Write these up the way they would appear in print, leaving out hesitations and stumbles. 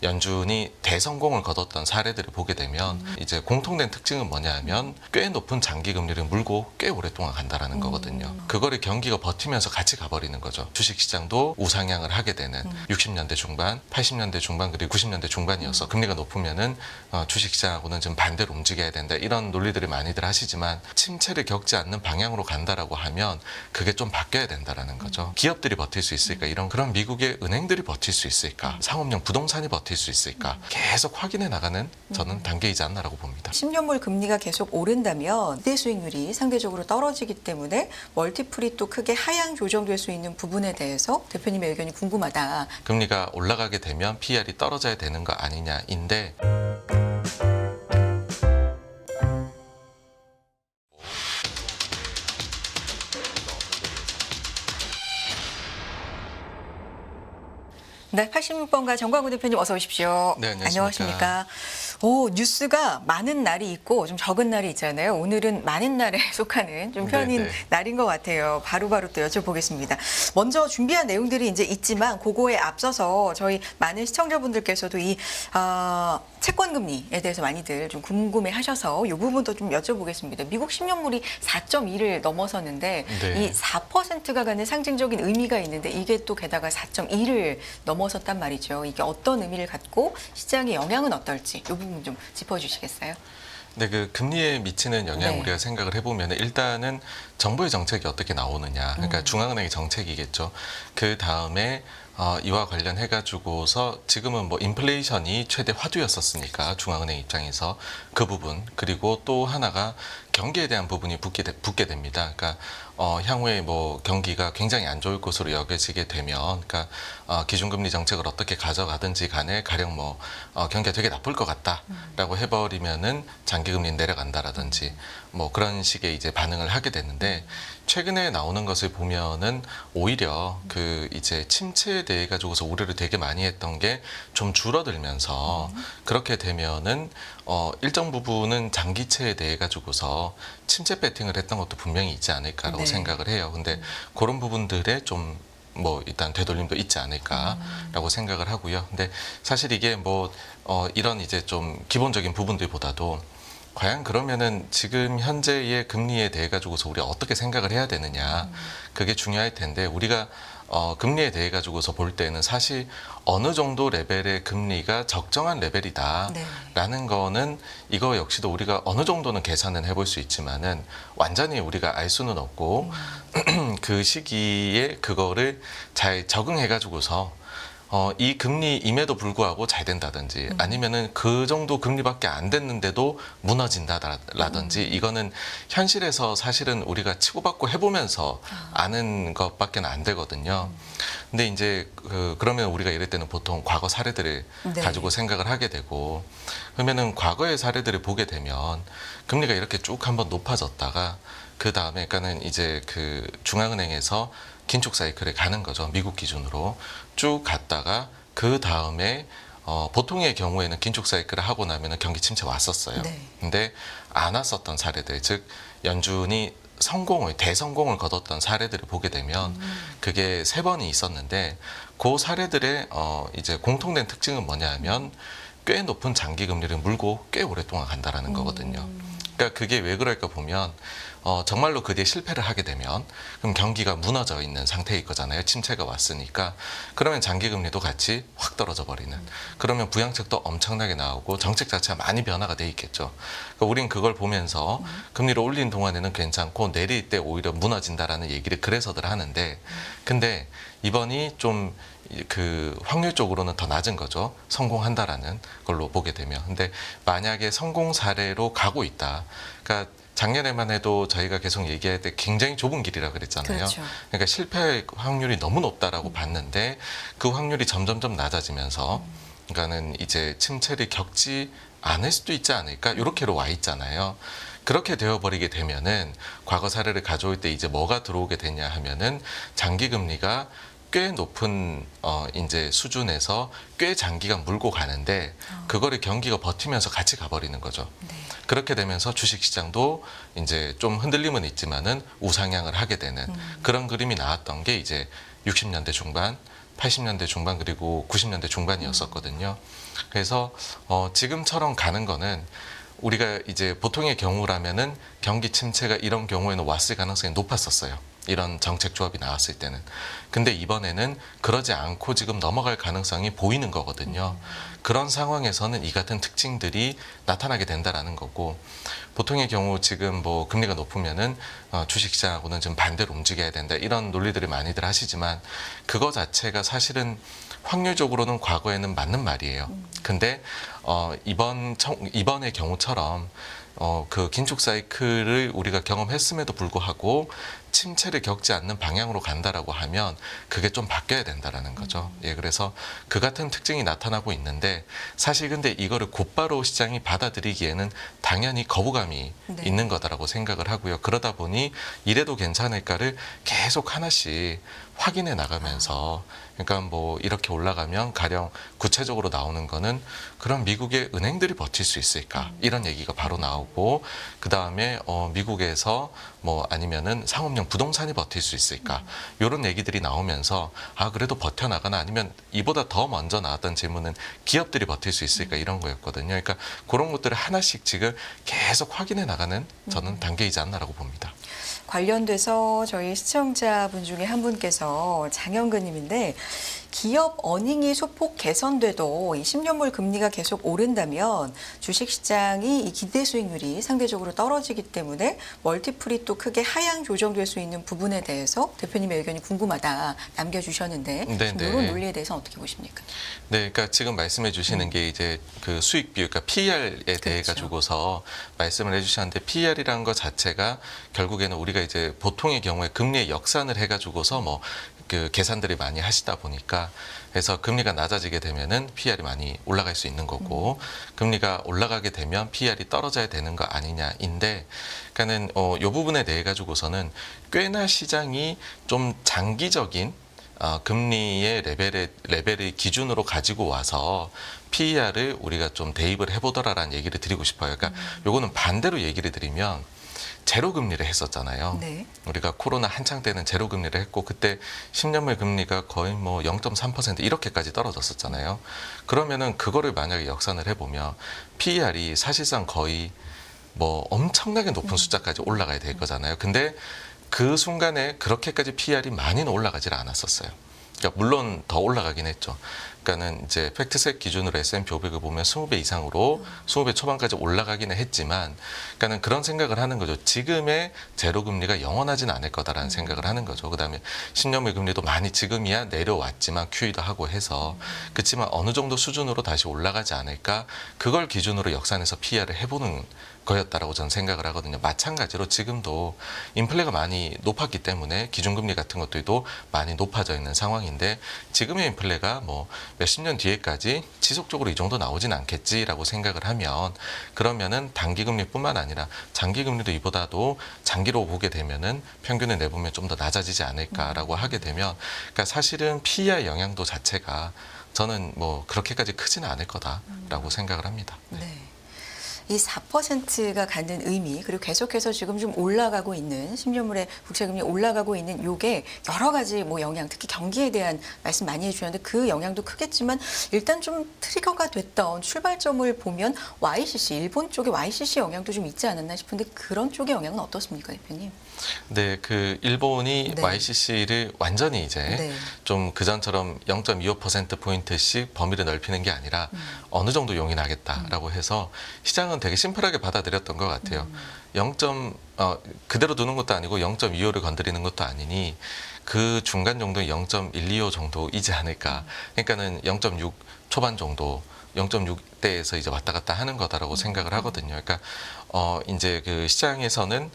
연준이 대성공을 거뒀던 사례들을 보게 되면 이제 공통된 특징은 뭐냐 하면 꽤 높은 장기 금리를 물고 꽤 오랫동안 간다라는 거거든요. 그거를 경기가 버티면서 같이 가버리는 거죠. 주식시장도 우상향을 하게 되는 60년대 중반, 80년대 중반 그리고 90년대 중반이어서 금리가 높으면은 주식시장하고는 좀 반대로 움직여야 된다 이런 논리들을 많이들 하시지만 침체를 겪지 않는 방향으로 간다라고 하면 그게 좀 바뀌어야 된다라는 거죠. 기업들이 버틸 수 있을까? 이런 그런 미국의 은행들이 버틸 수 있을까? 상업용 부동산이 버틸 수 있을까? 계속 확인해 나가는 저는 단계이지 않나라고 봅니다. 10년물 금리가 계속 오른다면 기대 수익률이 상대적으로 떨어지기 때문에 멀티플이 또 크게 하향 조정될 수 있는 부분에 대해서 대표님의 의견이 궁금하다. 금리가 올라가게 되면 PER이 떨어져야 되는 거 아니냐인데 네, 86번가 정광훈 대표님 어서 오십시오. 네, 안녕하십니까. 오, 뉴스가 많은 날이 있고 좀 적은 날이 있잖아요. 오늘은 많은 날에 속하는 좀 편인 네네. 날인 것 같아요. 바로바로 또 여쭤보겠습니다. 먼저 준비한 내용들이 이제 있지만 그거에 앞서서 저희 많은 시청자분들께서도 이 채권 금리에 대해서 많이들 좀 궁금해하셔서 이 부분도 좀 여쭤보겠습니다. 미국 10년물이 4.2를 넘어섰는데 네. 이 4%가 가는 상징적인 의미가 있는데 이게 또 게다가 4.2를 넘어섰단 말이죠. 이게 어떤 의미를 갖고 시장의 영향은 어떨지 이 부분 좀 짚어주시겠어요? 네, 그 금리에 미치는 영향 네. 우리가 생각을 해보면 일단은 정부의 정책이 어떻게 나오느냐, 그러니까 중앙은행의 정책이겠죠. 그 다음에 이와 관련해가지고서 지금은 뭐 인플레이션이 최대 화두였었으니까 중앙은행 입장에서 그 부분 그리고 또 하나가 경기에 대한 부분이 붙게 됩니다. 그러니까 향후에 뭐 경기가 굉장히 안 좋을 것으로 여겨지게 되면, 그러니까 기준금리 정책을 어떻게 가져가든지 간에 가령 뭐 경기가 되게 나쁠 것 같다라고 해버리면은 장기금리는 내려간다라든지 뭐 그런 식의 이제 반응을 하게 되는데 최근에 나오는 것을 보면은 오히려 그 이제 침체에 대해 가지고서 우려를 되게 많이 했던 게 좀 줄어들면서 그렇게 되면은 일정 부분은 장기채에 대해 가지고서 침체 배팅을 했던 것도 분명히 있지 않을까라고 네. 생각을 해요. 근데 그런 부분들에 좀 뭐 일단 되돌림도 있지 않을까라고 생각을 하고요. 근데 사실 이게 뭐 이런 이제 좀 기본적인 부분들보다도 과연 그러면은 지금 현재의 금리에 대해 가지고서 우리가 어떻게 생각을 해야 되느냐 그게 중요할 텐데 우리가 금리에 대해 가지고서 볼 때는 사실 어느 정도 레벨의 금리가 적정한 레벨이다라는 거는 이거 역시도 우리가 어느 정도는 계산은 해볼 수 있지만은 완전히 우리가 알 수는 없고 그 시기에 그거를 잘 적응해 가지고서 이 금리임에도 불구하고 잘 된다든지 아니면은 그 정도 금리밖에 안 됐는데도 무너진다라든지 이거는 현실에서 사실은 우리가 치고받고 해보면서 아는 것밖에 안 되거든요. 근데 이제 그러면 우리가 이럴 때는 보통 과거 사례들을 네. 가지고 생각을 하게 되고 그러면은 과거의 사례들을 보게 되면 금리가 이렇게 쭉 한번 높아졌다가 그 다음에 그러니까는 이제 그 중앙은행에서 긴축 사이클에 가는 거죠. 미국 기준으로 쭉 갔다가 그 다음에 보통의 경우에는 긴축 사이클을 하고 나면은 경기 침체 왔었어요. 네. 근데 안 왔었던 사례들, 즉 연준이 대성공을 거뒀던 사례들을 보게 되면 그게 3번이 있었는데 그 사례들의 이제 공통된 특징은 뭐냐 하면 꽤 높은 장기 금리를 물고 꽤 오랫동안 간다라는 거거든요. 그러니까 그게 왜 그럴까 보면 정말로 그 뒤에 실패를 하게 되면 그럼 경기가 무너져 있는 상태일 거잖아요. 침체가 왔으니까. 그러면 장기금리도 같이 확 떨어져 버리는. 그러면 부양책도 엄청나게 나오고 정책 자체가 많이 변화가 돼 있겠죠. 그러니까 우린 그걸 보면서 금리를 올린 동안에는 괜찮고 내릴 때 오히려 무너진다라는 얘기를 그래서들 하는데 근데 이번이 좀 그 확률적으로는 더 낮은 거죠. 성공한다라는 걸로 보게 되면. 근데 만약에 성공 사례로 가고 있다. 그러니까 작년에만 해도 저희가 계속 얘기할 때 굉장히 좁은 길이라 그랬잖아요. 그렇죠. 그러니까 실패 확률이 너무 높다라고 봤는데 그 확률이 점점점 낮아지면서 그러니까는 이제 침체를 겪지 않을 수도 있지 않을까 이렇게로 와 있잖아요. 그렇게 되어버리게 되면은 과거 사례를 가져올 때 이제 뭐가 들어오게 되냐 하면은 장기 금리가 꽤 높은 이제 수준에서 꽤 장기간 물고 가는데 그거를 경기가 버티면서 같이 가버리는 거죠. 네. 그렇게 되면서 주식시장도 이제 좀 흔들림은 있지만은 우상향을 하게 되는 그런 그림이 나왔던 게 이제 60년대 중반, 80년대 중반 그리고 90년대 중반이었었거든요. 그래서 지금처럼 가는 거는 우리가 이제 보통의 경우라면은 경기 침체가 이런 경우에는 왔을 가능성이 높았었어요. 이런 정책 조합이 나왔을 때는. 근데 이번에는 그러지 않고 지금 넘어갈 가능성이 보이는 거거든요. 그런 상황에서는 이 같은 특징들이 나타나게 된다라는 거고, 보통의 경우 지금 뭐 금리가 높으면은 주식시장하고는 좀 반대로 움직여야 된다, 이런 논리들을 많이들 하시지만 그거 자체가 사실은 확률적으로는 과거에는 맞는 말이에요. 근데 이번의 경우처럼 그 긴축 사이클을 우리가 경험했음에도 불구하고 침체를 겪지 않는 방향으로 간다라고 하면 그게 좀 바뀌어야 된다라는 거죠. 예, 그래서 그 같은 특징이 나타나고 있는데, 사실 근데 이거를 곧바로 시장이 받아들이기에는 당연히 거부감이 네. 있는 거다라고 생각을 하고요. 그러다 보니 이래도 괜찮을까를 계속 하나씩 확인해 나가면서, 그러니까 뭐 이렇게 올라가면 가령 구체적으로 나오는 거는 그럼 미국의 은행들이 버틸 수 있을까, 이런 얘기가 바로 나오고, 그 다음에 미국에서 뭐 아니면은 상업용 부동산이 버틸 수 있을까, 이런 얘기들이 나오면서 아 그래도 버텨나가나, 아니면 이보다 더 먼저 나왔던 질문은 기업들이 버틸 수 있을까, 이런 거였거든요. 그러니까 그런 것들을 하나씩 지금 계속 확인해 나가는 저는 단계이지 않나라고 봅니다. 관련돼서 저희 시청자분 중에 한 분께서 장영근님인데, 기업 어닝이 소폭 개선돼도 이 10년물 금리가 계속 오른다면 주식시장이 이 기대 수익률이 상대적으로 떨어지기 때문에 멀티플이 또 크게 하향 조정될 수 있는 부분에 대해서 대표님의 의견이 궁금하다 남겨주셨는데, 네, 좀 네. 이런 논리에 대해서 어떻게 보십니까? 네, 그러니까 지금 말씀해 주시는 게 이제 그 수익 비율, 그러니까 PER에 대해 그렇죠. 가지고서 말씀을 해주셨는데, PER이라는 것 자체가 결국에는 우리가 이제 보통의 경우에 금리의 역산을 해가지고서 뭐 그 계산들이 많이 하시다 보니까, 그래서 금리가 낮아지게 되면은 PER이 많이 올라갈 수 있는 거고, 금리가 올라가게 되면 PER이 떨어져야 되는 거 아니냐인데, 그러니까는 요 부분에 대해 가지고서는 꽤나 시장이 좀 장기적인 금리의 레벨을 기준으로 가지고 와서 PER을 우리가 좀 대입을 해보더라라는 얘기를 드리고 싶어요. 그러니까 요거는 반대로 얘기를 드리면 제로 금리를 했었잖아요. 네. 우리가 코로나 한창 때는 제로 금리를 했고, 그때 10년물 금리가 거의 뭐 0.3% 이렇게까지 떨어졌었잖아요. 그러면은 그거를 만약에 역산을 해보면 PER이 사실상 거의 뭐 엄청나게 높은 숫자까지 올라가야 될 거잖아요. 근데 그 순간에 그렇게까지 PER이 많이는 올라가질 않았었어요. 그러니까 물론 더 올라가긴 했죠. 그러니까는 이제 팩트셋 기준으로 S&P 500을 보면 20배 이상으로 20배 초반까지 올라가기는 했지만, 그러니까는 그런 생각을 하는 거죠. 지금의 제로 금리가 영원하진 않을 거다라는 생각을 하는 거죠. 그다음에 10년물 금리도 많이 지금이야 내려왔지만 QE도 하고 해서, 그렇지만 어느 정도 수준으로 다시 올라가지 않을까, 그걸 기준으로 역산해서 PER을 해보는 거였다라고 저는 생각을 하거든요. 마찬가지로 지금도 인플레가 많이 높았기 때문에 기준금리 같은 것들도 많이 높아져 있는 상황인데, 지금의 인플레가 뭐 몇십 년 뒤에까지 지속적으로 이 정도 나오진 않겠지라고 생각을 하면, 그러면은 단기금리뿐만 아니라 장기금리도 이보다도 장기로 보게 되면은 평균을 내보면 좀 더 낮아지지 않을까라고 하게 되면, 그러니까 사실은 PER 영향도 자체가 저는 뭐 그렇게까지 크지는 않을 거다라고 생각을 합니다. 네. 이 4%가 갖는 의미, 그리고 계속해서 지금 좀 올라가고 있는 10년물의 국채금리 올라가고 있는 요게 여러 가지 뭐 영향, 특히 경기에 대한 말씀 많이 해주셨는데 그 영향도 크겠지만, 일단 좀 트리거가 됐던 출발점을 보면 YCC, 일본 쪽의 YCC 영향도 좀 있지 않았나 싶은데, 그런 쪽의 영향은 어떻습니까, 대표님? 네, 그 일본이 네. YCC를 완전히 이제 네. 좀 그전처럼 0.25%포인트씩 범위를 넓히는 게 아니라 어느 정도 용인하겠다라고 해서 시장은 되게 심플하게 받아들였던 것 같아요. 그대로 두는 것도 아니고 0.25를 건드리는 것도 아니니 그 중간 정도의 0.125 정도이지 않을까. 그러니까는 0.6 초반 정도, 0.6대에서 이제 왔다 갔다 하는 거다라고 생각을 하거든요. 그러니까 이제 그 시장에서는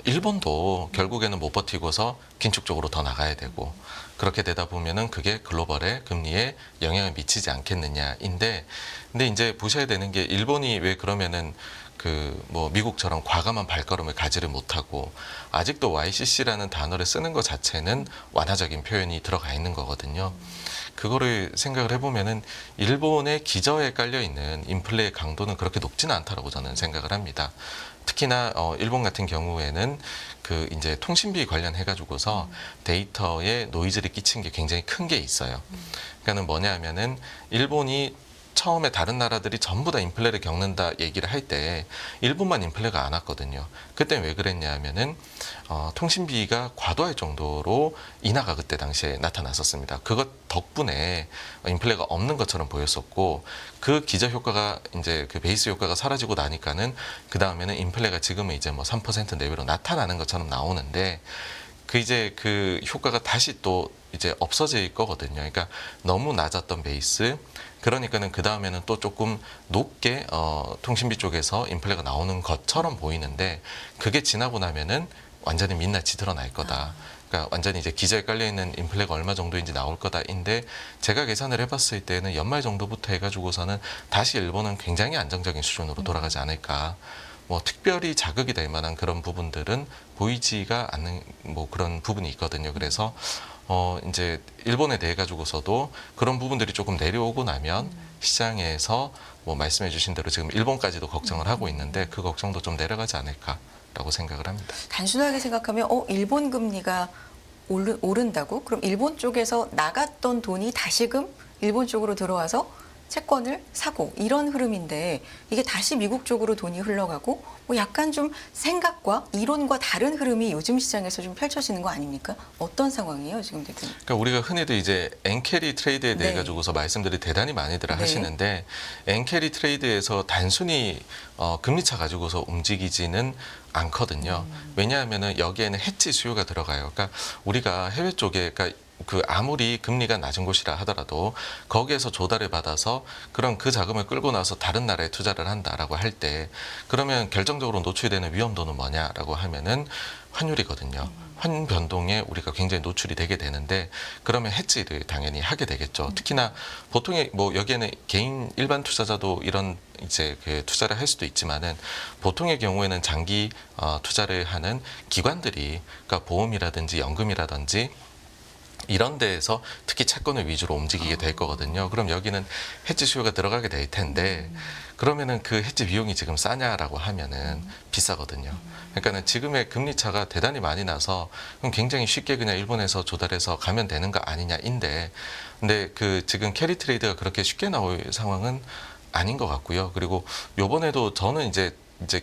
일본도 결국에는 못 버티고서 긴축적으로 더 나가야 되고, 그렇게 되다 보면은 그게 글로벌의 금리에 영향을 미치지 않겠느냐인데, 근데 이제 보셔야 되는 게, 일본이 왜 그러면은 그 뭐 미국처럼 과감한 발걸음을 가지를 못하고 아직도 YCC라는 단어를 쓰는 것 자체는 완화적인 표현이 들어가 있는 거거든요. 그거를 생각을 해보면은 일본의 기저에 깔려 있는 인플레의 강도는 그렇게 높지는 않다라고 저는 생각을 합니다. 특히나 일본 같은 경우에는 그 이제 통신비 관련해 가지고서 데이터에 노이즈를 끼친 게 굉장히 큰 게 있어요. 그러니까는 뭐냐 하면은 일본이 처음에 다른 나라들이 전부 다 인플레를 겪는다 얘기를 할 때 일본만 인플레가 안 왔거든요. 그때 왜 그랬냐 하면은 통신비가 과도할 정도로 인하가 그때 당시에 나타났었습니다. 그것 덕분에 인플레가 없는 것처럼 보였었고 그 기저 효과가 이제 그 베이스 효과가 사라지고 나니까는 그 다음에는 인플레가 지금은 이제 뭐 3% 내외로 나타나는 것처럼 나오는데 그 이제 그 효과가 다시 또 이제 없어질 거거든요. 그러니까 너무 낮았던 베이스, 그러니까는 그 다음에는 또 조금 높게 통신비 쪽에서 인플레가 나오는 것처럼 보이는데 그게 지나고 나면은 완전히 민낯이 드러날 거다. 그러니까 완전히 이제 기저에 깔려 있는 인플레가 얼마 정도인지 나올 거다인데 제가 계산을 해봤을 때는 연말 정도부터 해가지고서는 다시 일본은 굉장히 안정적인 수준으로 돌아가지 않을까. 뭐 특별히 자극이 될 만한 그런 부분들은 보이지가 않는 뭐 그런 부분이 있거든요. 그래서 이제 일본에 대해 가지고서도 그런 부분들이 조금 내려오고 나면 시장에서 뭐 말씀해 주신 대로 지금 일본까지도 걱정을 하고 있는데 그 걱정도 좀 내려가지 않을까라고 생각을 합니다. 단순하게 생각하면 일본 금리가 오른다고? 그럼 일본 쪽에서 나갔던 돈이 다시금 일본 쪽으로 들어와서 채권을 사고 이런 흐름인데 이게 다시 미국 쪽으로 돈이 흘러가고 뭐 약간 좀 생각과 이론과 다른 흐름이 요즘 시장에서 좀 펼쳐지는 거 아닙니까? 어떤 상황이에요 지금 대표님? 그러니까 우리가 흔히들 이제 엔캐리 트레이드에 대해 네. 가지고서 말씀들이 대단히 많이들 네. 하시는데 엔캐리 트레이드에서 단순히 금리차 가지고서 움직이지는 않거든요. 왜냐하면은 여기에는 해지 수요가 들어가요. 그러니까 우리가 해외 쪽에 그러니까 그 아무리 금리가 낮은 곳이라 하더라도 거기에서 조달을 받아서 그런 그 자금을 끌고 나서 다른 나라에 투자를 한다라고 할 때 그러면 결정적으로 노출되는 위험도는 뭐냐라고 하면은 환율이거든요. 환 변동에 우리가 굉장히 노출이 되게 되는데 그러면 해지를 당연히 하게 되겠죠. 특히나 보통의 뭐 여기에는 개인 일반 투자자도 이런 이제 그 투자를 할 수도 있지만은 보통의 경우에는 장기 투자를 하는 기관들이 그러니까 보험이라든지 연금이라든지 이런 데에서 특히 채권을 위주로 움직이게 될 거거든요. 그럼 여기는 해지 수요가 들어가게 될 텐데 그러면은 그 해지 비용이 지금 싸냐라고 하면은 비싸거든요. 그러니까는 지금의 금리 차가 대단히 많이 나서 그럼 굉장히 쉽게 그냥 일본에서 조달해서 가면 되는 거 아니냐인데 근데 그 지금 캐리 트레이드가 그렇게 쉽게 나올 상황은 아닌 것 같고요. 그리고 요번에도 저는 이제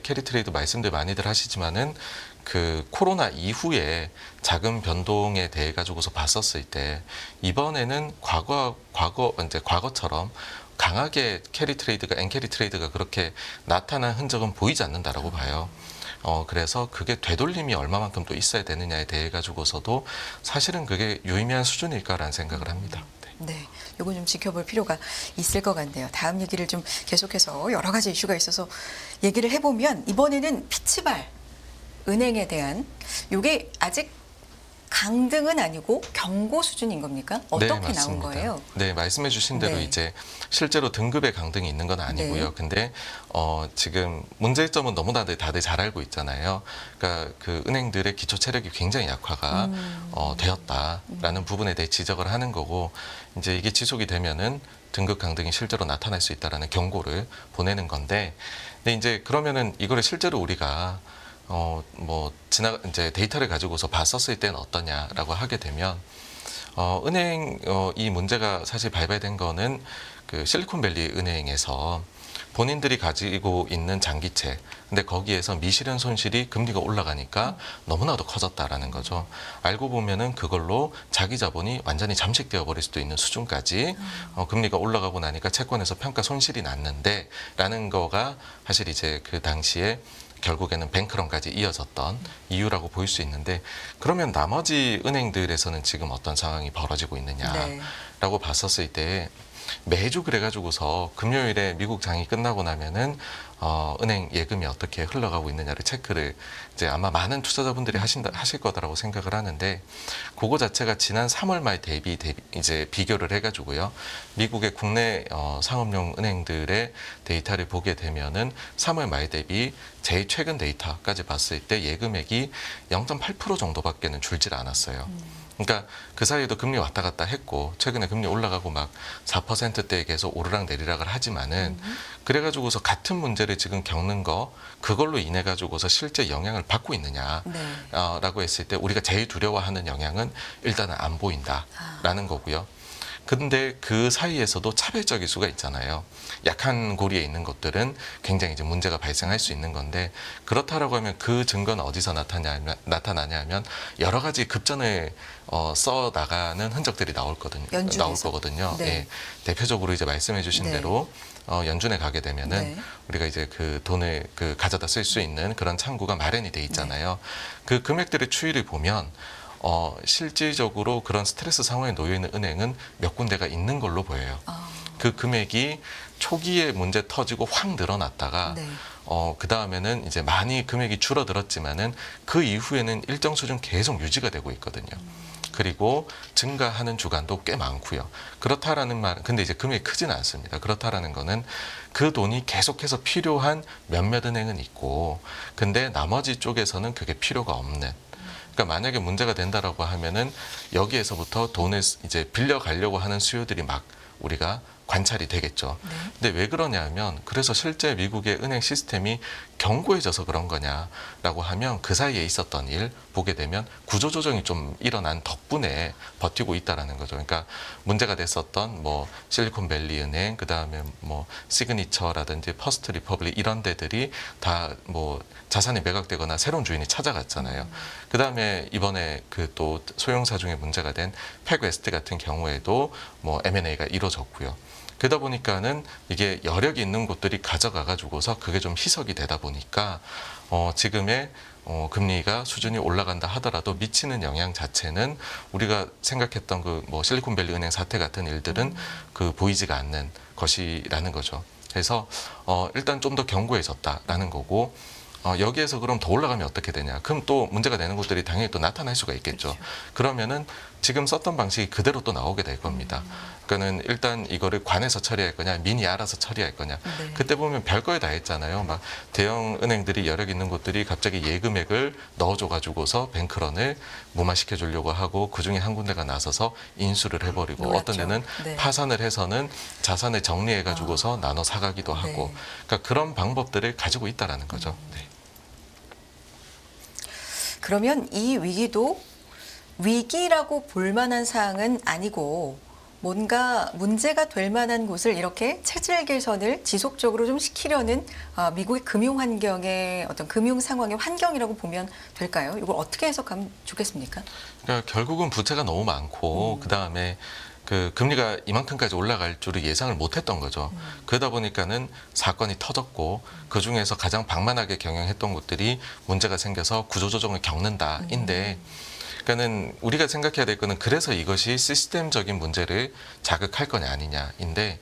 캐리 트레이드 말씀들 많이들 하시지만은 그 코로나 이후에 자금 변동에 대해 가지고서 봤었을 때 이번에는 과거처럼 강하게 캐리 트레이드가 엔캐리 트레이드가 그렇게 나타난 흔적은 보이지 않는다라고 봐요. 그래서 그게 되돌림이 얼마만큼 또 있어야 되느냐에 대해 가지고서도 사실은 그게 유의미한 수준일까라는 생각을 합니다. 네, 이건 좀 지켜볼 필요가 있을 것 같네요. 다음 얘기를 좀 계속해서 여러 가지 이슈가 있어서 얘기를 해보면 이번에는 피치발 은행에 대한 이게 아직 강등은 아니고 경고 수준인 겁니까? 어떻게 네, 나온 맞습니다. 거예요? 네, 말씀해 주신 대로 네. 이제 실제로 등급의 강등이 있는 건 아니고요. 네. 근데 지금 문제점은 너무나 다들 잘 알고 있잖아요. 그러니까 그 은행들의 기초 체력이 굉장히 약화가 되었다라는 부분에 대해 지적을 하는 거고 이제 이게 지속이 되면은 등급 강등이 실제로 나타날 수 있다라는 경고를 보내는 건데 근데 이제 그러면은 이거를 실제로 우리가 이제 데이터를 가지고서 봤었을 때는 어떠냐라고 하게 되면, 은행, 이 문제가 사실 발발된 거는 그 실리콘밸리 은행에서 본인들이 가지고 있는 장기채, 근데 거기에서 미실현 손실이 금리가 올라가니까 너무나도 커졌다라는 거죠. 알고 보면은 그걸로 자기 자본이 완전히 잠식되어 버릴 수도 있는 수준까지 금리가 올라가고 나니까 채권에서 평가 손실이 났는데 라는 거가 사실 이제 그 당시에 결국에는 뱅크런까지 이어졌던 이유라고 볼 수 있는데 그러면 나머지 은행들에서는 지금 어떤 상황이 벌어지고 있느냐라고 봤었을 때 매주 그래가지고서 금요일에 미국 장이 끝나고 나면은 은행 예금이 어떻게 흘러가고 있느냐를 체크를 이제 아마 많은 투자자분들이 하실 거다라고 생각을 하는데 그거 자체가 지난 3월 말 대비 이제 비교를 해가지고요 미국의 국내 상업용 은행들의 데이터를 보게 되면은 3월 말 대비 제일 최근 데이터까지 봤을 때 예금액이 0.8% 정도밖에는 줄질 않았어요. 그러니까 그 사이에도 금리 왔다 갔다 했고 최근에 금리 올라가고 막 4%대에 계속 오르락 내리락을 하지만은 그래가지고서 같은 문제를 지금 겪는 거 그걸로 인해 가지고서 실제 영향을 받고 있느냐라고 했을 때 우리가 제일 두려워하는 영향은 일단은 안 보인다라는 거고요. 근데 그 사이에서도 차별적일 수가 있잖아요. 약한 고리에 있는 것들은 굉장히 이제 문제가 발생할 수 있는 건데, 그렇다라고 하면 그 증거는 어디서 나타나냐 하면 여러 가지 급전을 써 나가는 흔적들이 나올 거거든요. 네. 예. 대표적으로 이제 말씀해 주신 네. 대로 연준에 가게 되면은 네. 우리가 이제 그 돈을 가져다 쓸 수 있는 그런 창구가 마련이 돼 있잖아요. 그 금액들의 추이를 보면 실질적으로 그런 스트레스 상황에 놓여 있는 은행은 몇 군데가 있는 걸로 보여요. 그 금액이 초기에 문제 터지고 확 늘어났다가 네. 그 다음에는 이제 많이 금액이 줄어들었지만은 그 이후에는 일정 수준 계속 유지가 되고 있거든요. 그리고 증가하는 주간도 꽤 많고요. 그렇다라는 말은, 근데 이제 금액이 크지는 않습니다. 그렇다라는 거는 그 돈이 계속해서 필요한 몇몇 은행은 있고, 근데 나머지 쪽에서는 그게 필요가 없는. 그러니까 만약에 문제가 된다라고 하면은 여기에서부터 돈을 이제 빌려 가려고 하는 수요들이 막 우리가 관찰이 되겠죠. 네. 근데 왜 그러냐 하면, 그래서 실제 미국의 은행 시스템이 견고해져서 그런 거냐라고 하면 그 사이에 있었던 일 보게 되면 구조조정이 좀 일어난 덕분에 버티고 있다라는 거죠. 그러니까 문제가 됐었던 뭐 실리콘밸리 은행, 그 다음에 뭐 시그니처라든지 퍼스트 리퍼블릭 이런 데들이 다 뭐 자산이 매각되거나 새로운 주인이 찾아갔잖아요. 그 다음에 이번에 그 또 소형사 중에 문제가 된 팩웨스트 같은 경우에도 뭐 M&A가 이루어졌고요. 그러다 보니까는 이게 여력이 있는 곳들이 가져가 가지고서 그게 좀 희석이 되다 보니까 지금의 금리가 수준이 올라간다 하더라도 미치는 영향 자체는 우리가 생각했던 그 뭐 실리콘밸리 은행 사태 같은 일들은 그 보이지가 않는 것이라는 거죠. 그래서 일단 좀 더 견고해졌다라는 거고, 여기에서 그럼 더 올라가면 어떻게 되냐? 그럼 또 문제가 되는 곳들이 당연히 또 나타날 수가 있겠죠. 그러면은 지금 썼던 방식이 그대로 또 나오게 될 겁니다. 그러니까는 일단 이거를 관에서 처리할 거냐, 민이 알아서 처리할 거냐. 네. 그때 보면 별거에 다 했잖아요. 막 대형 은행들이 여력 있는 곳들이 갑자기 예금액을 넣어줘가지고서 뱅크런을 무마시켜 주려고 하고, 그 중에 한 군데가 나서서 인수를 해버리고, 놀랐죠. 어떤 데는 네. 파산을 해서는 자산을 정리해가지고서 나눠 사가기도 하고, 네. 그러니까 그런 방법들을 가지고 있다라는 거죠. 네. 그러면 이 위기도 위기라고 볼 만한 사항은 아니고, 뭔가 문제가 될 만한 곳을 이렇게 체질 개선을 지속적으로 좀 시키려는 미국의 금융 환경의 어떤 금융 상황의 환경이라고 보면 될까요? 이걸 어떻게 해석하면 좋겠습니까? 그러니까 결국은 부채가 너무 많고, 그 다음에 그 금리가 이만큼까지 올라갈 줄을 예상을 못했던 거죠. 그러다 보니까는 사건이 터졌고, 그 중에서 가장 방만하게 경영했던 곳들이 문제가 생겨서 구조조정을 겪는다인데, 그러니까는 우리가 생각해야 될 거는, 그래서 이것이 시스템적인 문제를 자극할 거냐 아니냐인데,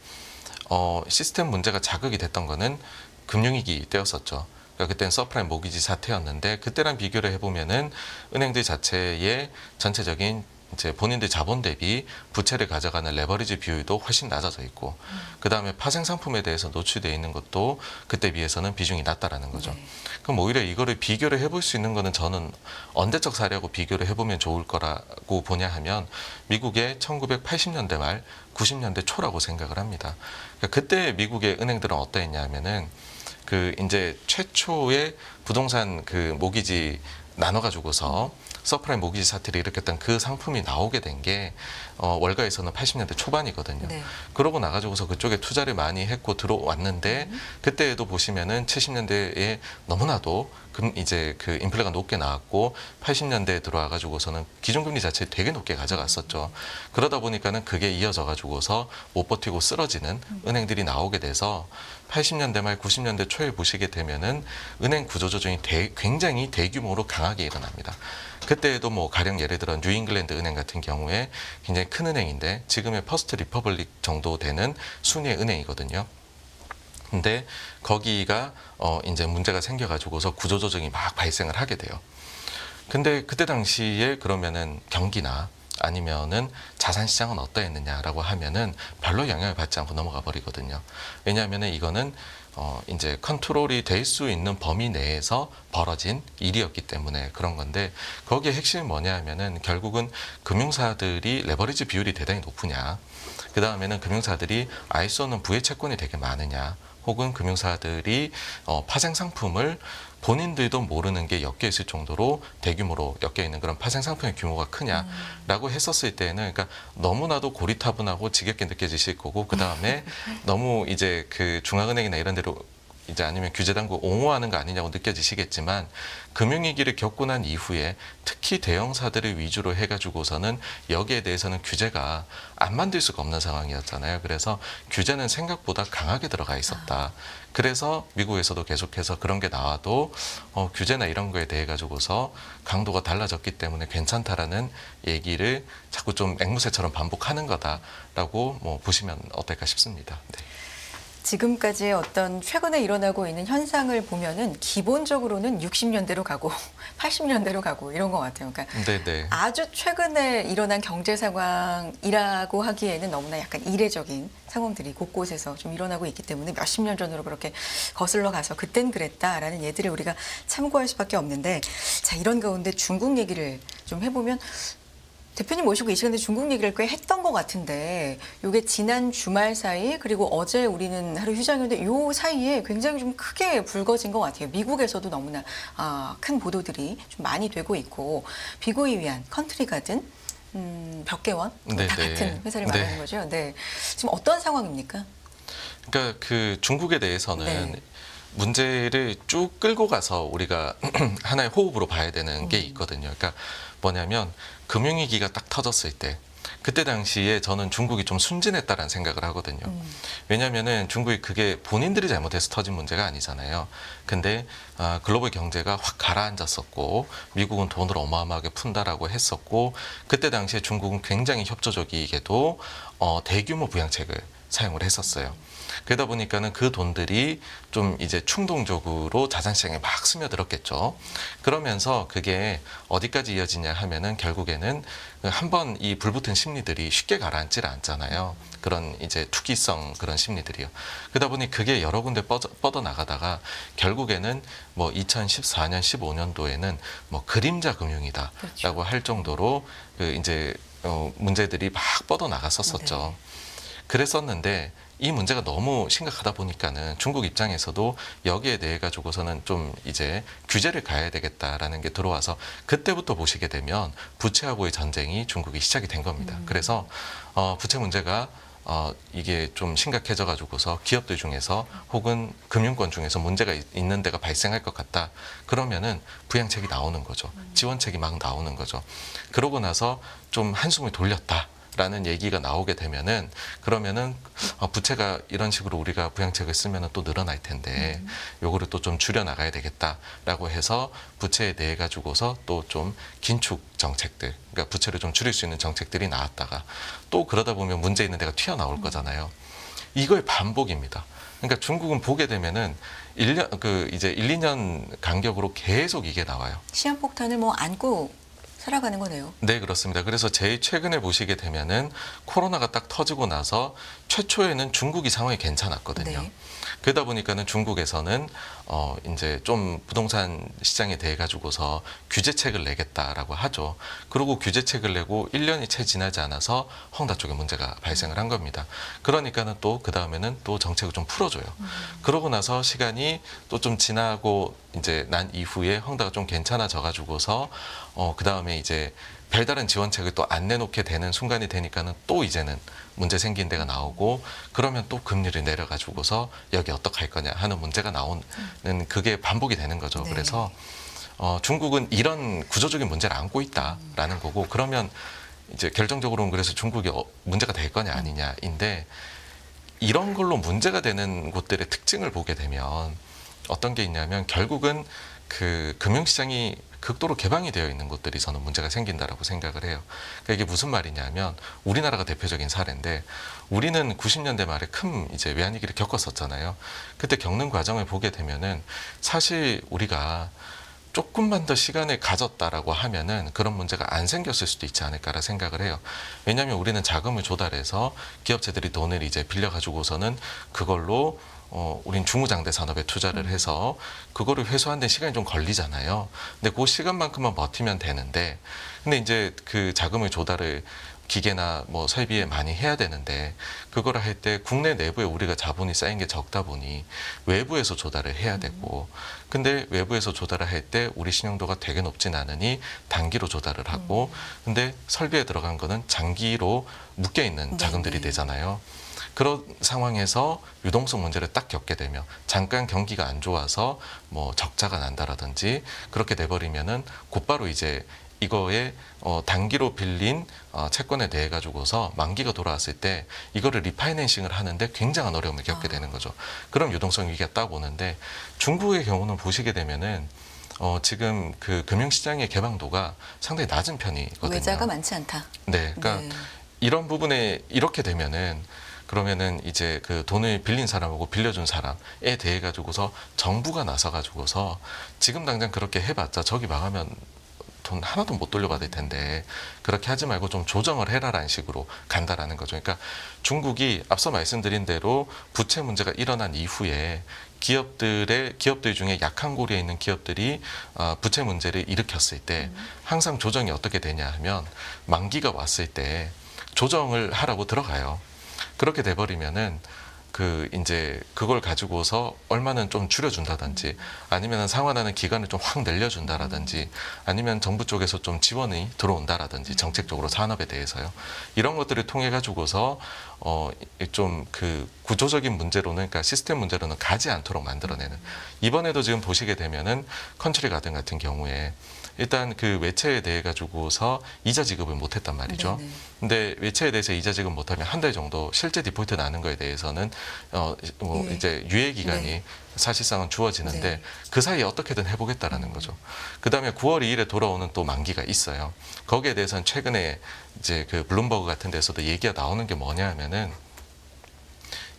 시스템 문제가 자극이 됐던 거는 금융위기 때였었죠. 그러니까 그때는 서프라임 모기지 사태였는데, 그때랑 비교를 해보면은 은행들 자체의 전체적인 이제 본인들 자본 대비 부채를 가져가는 레버리지 비율도 훨씬 낮아져 있고, 그 다음에 파생 상품에 대해서 노출되어 있는 것도 그때 비해서는 비중이 낮다라는 거죠. 네. 그럼 오히려 이거를 비교를 해볼 수 있는 거는, 저는 언제적 사례하고 비교를 해보면 좋을 거라고 보냐 하면 미국의 1980년대 말 90년대 초라고 생각을 합니다. 그러니까 그때 미국의 은행들은 어떠했냐 하면은 그 이제 최초의 부동산 그 모기지 나눠가지고서 서프라임 모기지 사태를 일으켰던 그 상품이 나오게 된 게 월가에서는 80년대 초반이거든요. 네. 그러고 나가지고서 그쪽에 투자를 많이 했고 들어왔는데, 그때에도 보시면은 70년대에 너무나도 이제 그 인플레가 높게 나왔고, 80년대에 들어와가지고서는 기준금리 자체 되게 높게 가져갔었죠. 그러다 보니까는 그게 이어져가지고서 못 버티고 쓰러지는 은행들이 나오게 돼서 80년대 말 90년대 초에 보시게 되면은 은행 구조조정이 굉장히 대규모로 강하게 일어납니다. 그때에도 뭐 가령 예를 들어 뉴잉글랜드 은행 같은 경우에 굉장히 큰 은행인데, 지금의 퍼스트 리퍼블릭 정도 되는 순위의 은행이거든요. 근데 거기가 이제 문제가 생겨가지고서 구조조정이 막 발생을 하게 돼요. 근데 그때 당시에 그러면은 경기나 아니면은 자산 시장은 어떠했느냐라고 하면은 별로 영향을 받지 않고 넘어가 버리거든요. 왜냐하면은 이거는 이제 컨트롤이 될 수 있는 범위 내에서 벌어진 일이었기 때문에 그런 건데, 거기에 핵심이 뭐냐 하면은 결국은 금융사들이 레버리지 비율이 대단히 높으냐. 그 다음에는 금융사들이 알 수 없는 부의 채권이 되게 많으냐, 혹은 금융사들이 파생 상품을 본인들도 모르는 게 엮여 있을 정도로 대규모로 엮여 있는 그런 파생 상품의 규모가 크냐라고 했었을 때는, 그러니까 너무나도 고리타분하고 지겹게 느껴지실 거고, 그 다음에 너무 이제 그 중앙은행이나 이런 데로 이제 아니면 규제당국 옹호하는 거 아니냐고 느껴지시겠지만, 금융위기를 겪고 난 이후에 특히 대형사들을 위주로 해가지고서는 여기에 대해서는 규제가 안 만들 수가 없는 상황이었잖아요. 그래서 규제는 생각보다 강하게 들어가 있었다. 그래서 미국에서도 계속해서 그런 게 나와도 규제나 이런 거에 대해 가지고서 강도가 달라졌기 때문에 괜찮다라는 얘기를 자꾸 좀 앵무새처럼 반복하는 거다라고 뭐 보시면 어떨까 싶습니다. 네. 지금까지의 어떤 최근에 일어나고 있는 현상을 보면은 기본적으로는 60년대로 가고 80년대로 가고 이런 것 같아요. 그러니까 네네. 아주 최근에 일어난 경제 상황이라고 하기에는 너무나 약간 이례적인 상황들이 곳곳에서 좀 일어나고 있기 때문에 몇십 년 전으로 그렇게 거슬러 가서 그땐 그랬다라는 예들을 우리가 참고할 수밖에 없는데, 자, 이런 가운데 중국 얘기를 좀 해보면, 대표님 모시고 이 시간에 중국 얘기를 꽤 했던 것 같은데, 이게 지난 주말 사이 그리고 어제 우리는 하루 휴장이었는데 요 사이에 굉장히 좀 크게 불거진 것 같아요. 미국에서도 너무나 큰 보도들이 좀 많이 되고 있고, 비고이 위안, 컨트리 가든, 벽개원 네, 다 네. 같은 회사를 네. 말하는 거죠. 네, 지금 어떤 상황입니까? 그러니까 그 중국에 대해서는 네. 문제를 쭉 끌고 가서 우리가 하나의 호흡으로 봐야 되는 게 있거든요. 그러니까 뭐냐면, 금융위기가 딱 터졌을 때, 그때 당시에 저는 중국이 좀 순진했다라는 생각을 하거든요. 왜냐면은 중국이 그게 본인들이 잘못해서 터진 문제가 아니잖아요. 근데 글로벌 경제가 확 가라앉았었고, 미국은 돈을 어마어마하게 푼다라고 했었고, 그때 당시에 중국은 굉장히 협조적이게도 대규모 부양책을 사용을 했었어요. 그러다 보니까는 그 돈들이 좀 이제 충동적으로 자산시장에 막 스며들었겠죠. 그러면서 그게 어디까지 이어지냐 하면은 결국에는 한번 이 불붙은 심리들이 쉽게 가라앉질 않잖아요. 그런 이제 투기성 그런 심리들이요. 그러다 보니 그게 여러 군데 뻗어 나가다가 결국에는 뭐 2014년, 15년도에는 뭐 그림자 금융이다라고 그렇죠. 할 정도로 그 이제 문제들이 막 뻗어 나갔었었죠. 그랬었는데, 이 문제가 너무 심각하다 보니까는 중국 입장에서도 여기에 대해 가지고서는 좀 이제 규제를 가야 되겠다라는 게 들어와서, 그때부터 보시게 되면 부채하고의 전쟁이 중국이 시작이 된 겁니다. 그래서 부채 문제가 이게 좀 심각해져 가지고서 기업들 중에서 혹은 금융권 중에서 문제가 있는 데가 발생할 것 같다. 그러면은 부양책이 나오는 거죠. 지원책이 막 나오는 거죠. 그러고 나서 좀 한숨을 돌렸다. 라는 얘기가 나오게 되면은, 그러면은 부채가 이런 식으로 우리가 부양책을 쓰면은 또 늘어날 텐데 요거를 또 좀 줄여 나가야 되겠다라고 해서 부채에 대해 가지고서 또 좀 긴축 정책들, 그러니까 부채를 좀 줄일 수 있는 정책들이 나왔다가 또 그러다 보면 문제 있는 데가 튀어나올 거잖아요. 이거의 반복입니다. 그러니까 중국은 보게 되면은 1년 이제 1, 2년 간격으로 계속 이게 나와요. 시한폭탄을 뭐 안고 살아가는 거네요. 네, 그렇습니다. 그래서 제일 최근에 보시게 되면은 코로나가 딱 터지고 나서 최초에는 중국이 상황이 괜찮았거든요. 네. 그러다 보니까는 중국에서는 이제 좀 부동산 시장에 대해 가지고서 규제책을 내겠다라고 하죠. 그리고 규제책을 내고 1년이 채 지나지 않아서 헝다 쪽에 문제가 발생을 한 겁니다. 그러니까는 또 그 다음에는 또 정책을 좀 풀어줘요. 그러고 나서 시간이 또 좀 지나고 이제 난 이후에 헝다가 좀 괜찮아져 가지고서 그 다음에 이제 별다른 지원책을 또 안 내놓게 되는 순간이 되니까는 또 이제는 문제 생긴 데가 나오고, 그러면 또 금리를 내려가지고서 여기 어떡할 거냐 하는 문제가 나오는, 그게 반복이 되는 거죠. 네. 그래서 중국은 이런 구조적인 문제를 안고 있다라는 거고, 그러면 이제 결정적으로는 그래서 중국이 문제가 될 거냐 아니냐인데, 이런 걸로 문제가 되는 곳들의 특징을 보게 되면 어떤 게 있냐면, 결국은 그 금융시장이 극도로 개방이 되어 있는 곳들이 저는 문제가 생긴다라고 생각을 해요. 그러니까 이게 무슨 말이냐면, 우리나라가 대표적인 사례인데, 우리는 90년대 말에 큰 이제 외환위기를 겪었었잖아요. 그때 겪는 과정을 보게 되면은 사실 우리가 조금만 더 시간을 가졌다라고 하면은 그런 문제가 안 생겼을 수도 있지 않을까라 생각을 해요. 왜냐하면 우리는 자금을 조달해서 기업체들이 돈을 이제 빌려가지고서는 그걸로 우린 중무장대 산업에 투자를 해서 그거를 회수하는 데 시간이 좀 걸리잖아요. 근데 그 시간만큼만 버티면 되는데, 근데 이제 그 자금을 조달을 기계나 뭐 설비에 많이 해야 되는데 그거를 할 때 국내 내부에 우리가 자본이 쌓인 게 적다 보니 외부에서 조달을 해야 되고 근데 외부에서 조달을 할 때 우리 신용도가 되게 높진 않으니 단기로 조달을 하고 근데 설비에 들어간 거는 장기로 묶여 있는 자금들이 되잖아요. 그런 상황에서 유동성 문제를 딱 겪게 되면 잠깐 경기가 안 좋아서 뭐 적자가 난다라든지 그렇게 돼버리면은 곧바로 이제 이거에 단기로 빌린 채권에 대해 가지고서 만기가 돌아왔을 때 이거를 리파이낸싱을 하는데 굉장한 어려움을 겪게 되는 거죠. 그럼 유동성 위기가 딱 오는데 중국의 경우는 보시게 되면은 지금 그 금융시장의 개방도가 상당히 낮은 편이거든요. 외자가 많지 않다. 네, 그러니까 네. 이런 부분에 이렇게 되면은 그러면은 이제 그 돈을 빌린 사람하고 빌려준 사람에 대해 가지고서 정부가 나서 가지고서 지금 당장 그렇게 해봤자 저기 망하면 돈 하나도 못 돌려받을 텐데 그렇게 하지 말고 좀 조정을 해라라는 식으로 간다라는 거죠. 그러니까 중국이 앞서 말씀드린 대로 부채 문제가 일어난 이후에 기업들 중에 약한 고리에 있는 기업들이 부채 문제를 일으켰을 때 항상 조정이 어떻게 되냐 하면 만기가 왔을 때 조정을 하라고 들어가요. 그렇게 돼버리면은 이제 그걸 가지고서 얼마는 좀 줄여준다든지 아니면 상환하는 기간을 좀 확 늘려준다라든지 아니면 정부 쪽에서 좀 지원이 들어온다라든지 정책적으로 산업에 대해서요. 이런 것들을 통해 가지고서 좀 그 구조적인 문제로는 그러니까 시스템 문제로는 가지 않도록 만들어내는 이번에도 지금 보시게 되면은 컨트리 가든 같은 경우에 일단 그 외채에 대해 가지고서 이자 지급을 못했단 말이죠. 네네. 근데 외채에 대해서 이자 지급 못하면 한 달 정도 실제 디폴트 나는 거에 대해서는 유예. 이제 유예 기간이 네. 사실상은 주어지는데 네. 그 사이에 어떻게든 해보겠다라는 거죠. 그 다음에 9월 2일에 돌아오는 또 만기가 있어요. 거기에 대해서는 최근에 이제 그 블룸버그 같은 데서도 얘기가 나오는 게 뭐냐 하면은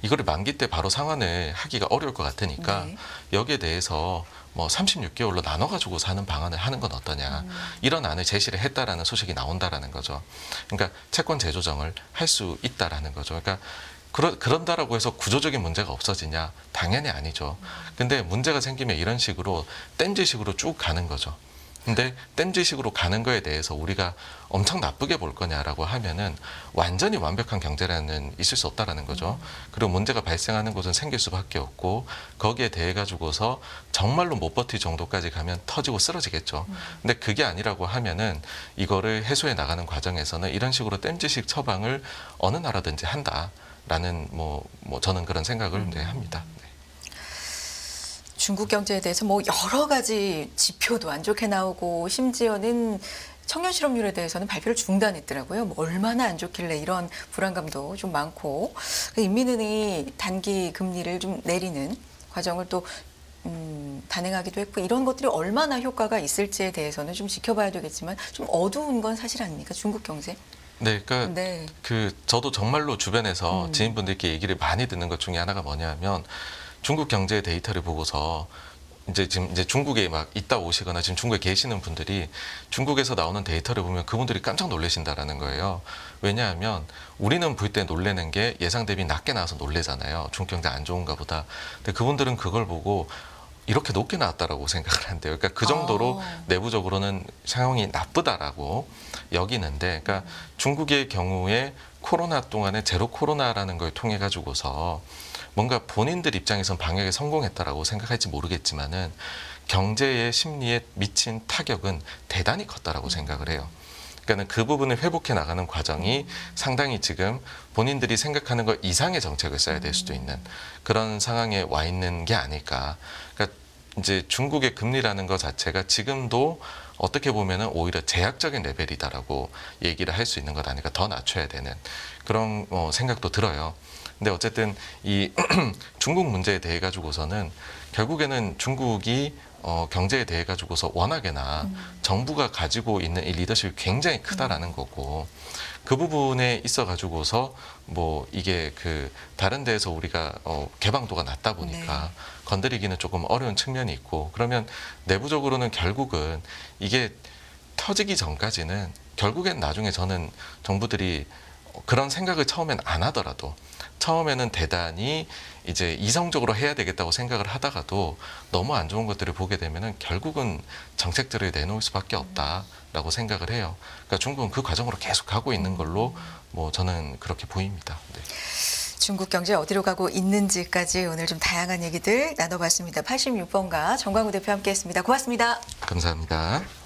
이거를 만기 때 바로 상환을 하기가 어려울 것 같으니까 네. 여기에 대해서 뭐 36개월로 나눠가지고 사는 방안을 하는 건 어떠냐 이런 안을 제시를 했다라는 소식이 나온다라는 거죠. 그러니까 채권 재조정을 할 수 있다라는 거죠. 그러니까 그런다라고 해서 구조적인 문제가 없어지냐? 당연히 아니죠. 근데 문제가 생기면 이런 식으로 땜질식으로 쭉 가는 거죠. 근데 땜질식으로 가는 거에 대해서 우리가 엄청 나쁘게 볼 거냐라고 하면은 완전히 완벽한 경제라는 있을 수 없다라는 거죠. 그리고 문제가 발생하는 곳은 생길 수밖에 없고 거기에 대해 가지고서 정말로 못 버틸 정도까지 가면 터지고 쓰러지겠죠. 근데 그게 아니라고 하면은 이거를 해소해 나가는 과정에서는 이런 식으로 땜질식 처방을 어느 나라든지 한다라는 뭐 저는 그런 생각을 이제 합니다. 네. 중국 경제에 대해서 뭐 여러 가지 지표도 안 좋게 나오고 심지어는 청년 실업률에 대해서는 발표를 중단했더라고요. 뭐 얼마나 안 좋길래 이런 불안감도 좀 많고 인민은행이 단기 금리를 좀 내리는 과정을 또 단행하기도 했고 이런 것들이 얼마나 효과가 있을지에 대해서는 좀 지켜봐야 되겠지만 좀 어두운 건 사실 아닙니까? 중국 경제? 네, 그러니까 네. 저도 정말로 주변에서 지인분들께 얘기를 많이 듣는 것 중에 하나가 뭐냐면 중국 경제 데이터를 보고서 이제 중국에 막 있다 오시거나 지금 중국에 계시는 분들이 중국에서 나오는 데이터를 보면 그분들이 깜짝 놀라신다라는 거예요. 왜냐하면 우리는 볼 때 놀래는 게 예상 대비 낮게 나와서 놀래잖아요. 중국 경제 안 좋은가 보다. 근데 그분들은 그걸 보고 이렇게 높게 나왔다라고 생각을 한대요. 그러니까 그 정도로 내부적으로는 상황이 나쁘다라고 여기는데, 그러니까 중국의 경우에 코로나 동안에 제로 코로나라는 걸 통해 가지고서 뭔가 본인들 입장에선 방역에 성공했다라고 생각할지 모르겠지만은 경제의 심리에 미친 타격은 대단히 컸다라고 생각을 해요. 그러니까는 그 부분을 회복해 나가는 과정이 상당히 지금 본인들이 생각하는 것 이상의 정책을 써야 될 수도 있는 그런 상황에 와 있는 게 아닐까. 그러니까 이제 중국의 금리라는 것 자체가 지금도 어떻게 보면은 오히려 제약적인 레벨이다라고 얘기를 할 수 있는 것 아닐까. 더 낮춰야 되는 그런 생각도 들어요. 근데 어쨌든 이 중국 문제에 대해 가지고서는 결국에는 중국이 경제에 대해 가지고서 워낙에나 정부가 가지고 있는 이 리더십이 굉장히 크다라는 거고 그 부분에 있어 가지고서 뭐 이게 그 다른 데에서 우리가 개방도가 낮다 보니까 건드리기는 조금 어려운 측면이 있고 그러면 내부적으로는 결국은 이게 터지기 전까지는 결국엔 나중에 저는 정부들이 그런 생각을 처음엔 안 하더라도 처음에는 대단히 이제 이성적으로 해야 되겠다고 생각을 하다가도 너무 안 좋은 것들을 보게 되면은 결국은 정책들을 내놓을 수밖에 없다라고 생각을 해요. 그러니까 중국은 그 과정으로 계속 가고 있는 걸로 뭐 저는 그렇게 보입니다. 네. 중국 경제 어디로 가고 있는지까지 오늘 좀 다양한 얘기들 나눠봤습니다. 86번가 정광우 대표 함께했습니다. 고맙습니다. 감사합니다.